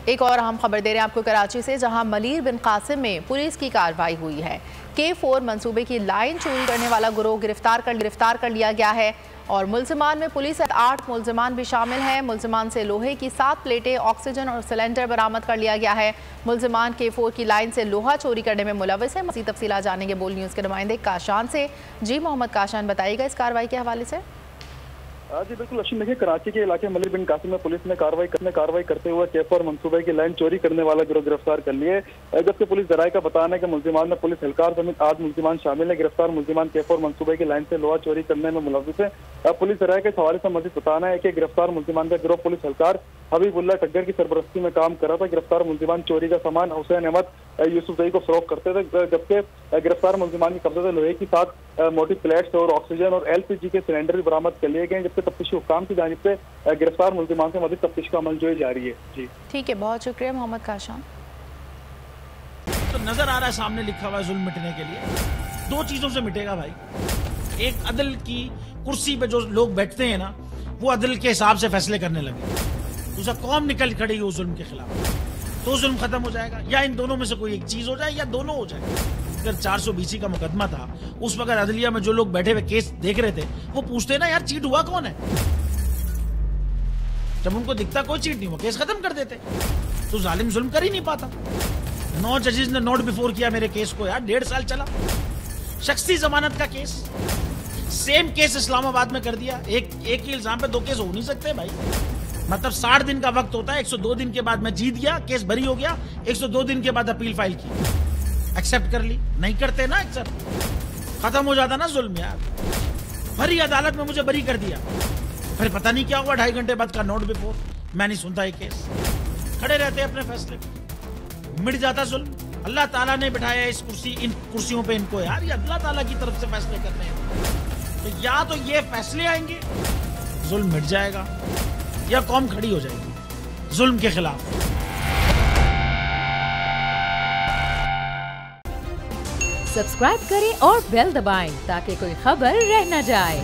एक और अहम खबर दे रहे हैं आपको कराची से, जहां मलीर बिन कासिम में पुलिस की कार्रवाई हुई है। K4 मंसूबे की लाइन चोरी करने वाला गिरोह गिरफ्तार कर लिया गया है और मुल्जिमान में पुलिस 8 मुल्जिमान भी शामिल हैं। मुल्जिमान से लोहे की 7 प्लेटें, ऑक्सीजन और सिलेंडर बरामद कर लिया गया है। मुल्जिमान K4 की लाइन से लोहा चोरी करने में मुलविस है। मज़ीद तफसीलात जानेंगे बोल न्यूज़ के नुमाइंदे काशान से। जी मोहम्मद काशान, बताइएगा इस कार्रवाई के हवाले से। जी बिल्कुल अश्विन, देखिए कराची के इलाके मलिर बिन कासिम में पुलिस ने कार्रवाई करते हुए K4 मंसूबे की लाइन चोरी करने वाला गिरोह गिरफ्तार कर लिए। जबकि पुलिस जराये का बताना है कि मुल्जिमान में पुलिस एहलकार समेत 8 मुल्जिमान शामिल है। गिरफ्तार मुल्जिमान K4 मंसूबे की लाइन से लोहा चोरी करने में मुलविस है। पुलिस जराये के हवाले से मजीद बताना है कि गिरफ्तार मुल्जिमान का गिरोह पुलिस एहलकार हबीबुल्लाह टग्गर की सरबरस्ती में काम कर रहा था। गिरफ्तार मुल्जिमान चोरी का सामान हुसैन अहमद यूसुफजई को फरोख्त करते थे। जबकि गिरफ्तार मुल्जिमान के कब्जे से लोहे की 7 मोटी प्लेट्स और ऑक्सीजन और LPG के सिलेंडर भी बरामद कर लिए गए। जबकि तफ्तीशी हुक्काम की जानिब से गिरफ्तार मुल्जिमान से मजीद तफ्तीश का अमल जो जारी है। जी ठीक है, बहुत शुक्रिया मोहम्मद काशान। तो नजर आ रहा है सामने लिखा हुआ है जुल्म मिटने के लिए 2 चीजों से मिटेगा भाई। एक, अदल की कुर्सी पे जो लोग बैठते हैं ना, वो अदल के हिसाब से फैसले करने लगे। दूसरा, कौम निकल खड़ी उस जुल्म के खिलाफ, तो जुल्म खत्म हो जाएगा। या इन दोनों में से कोई एक चीज हो जाए या दोनों हो जाए। अगर 420 का मुकदमा था, उस वक्त अदलिया में जो लोग बैठे हुए केस देख रहे थे, वो पूछते ना यार चीट हुआ कौन है। जब उनको दिखता कोई चीट नहीं हुआ, केस खत्म कर देते। तो जालिम जुल्म कर ही नहीं पाता। 9 जजेस ने नोट बिफोर किया मेरे केस को यार, 1.5 साल चला। शख्सी जमानत का केस, सेम केस इस्लामाबाद में कर दिया। एक ही इल्जाम पे 2 केस हो नहीं सकते भाई। मतलब 60 दिन का वक्त होता है। 102 दिन के बाद मैं जीत गया, केस बरी हो गया। 102 दिन के बाद अपील फाइल की, एक्सेप्ट कर ली। नहीं करते ना एक्सेप्ट, खत्म हो जाता ना जुल्म यार। भरी अदालत में मुझे बरी कर दिया, फिर पता नहीं क्या हुआ 2.5 घंटे बाद का नोट बिफोर। मैं नहीं सुनता ये केस, खड़े रहते अपने फैसले पे, मिट जाता जुल्म। अल्लाह ताला ने बिठाया इन कुर्सियों पे इनको यार, ये अल्लाह ताला की तरफ से फैसले करने हैं। तो या तो ये फैसले आएंगे, जुल्म मिट जाएगा, या कौम खड़ी हो जाएगी जुल्म के खिलाफ। सब्सक्राइब करें और बेल दबाएं ताकि कोई खबर रह न जाए।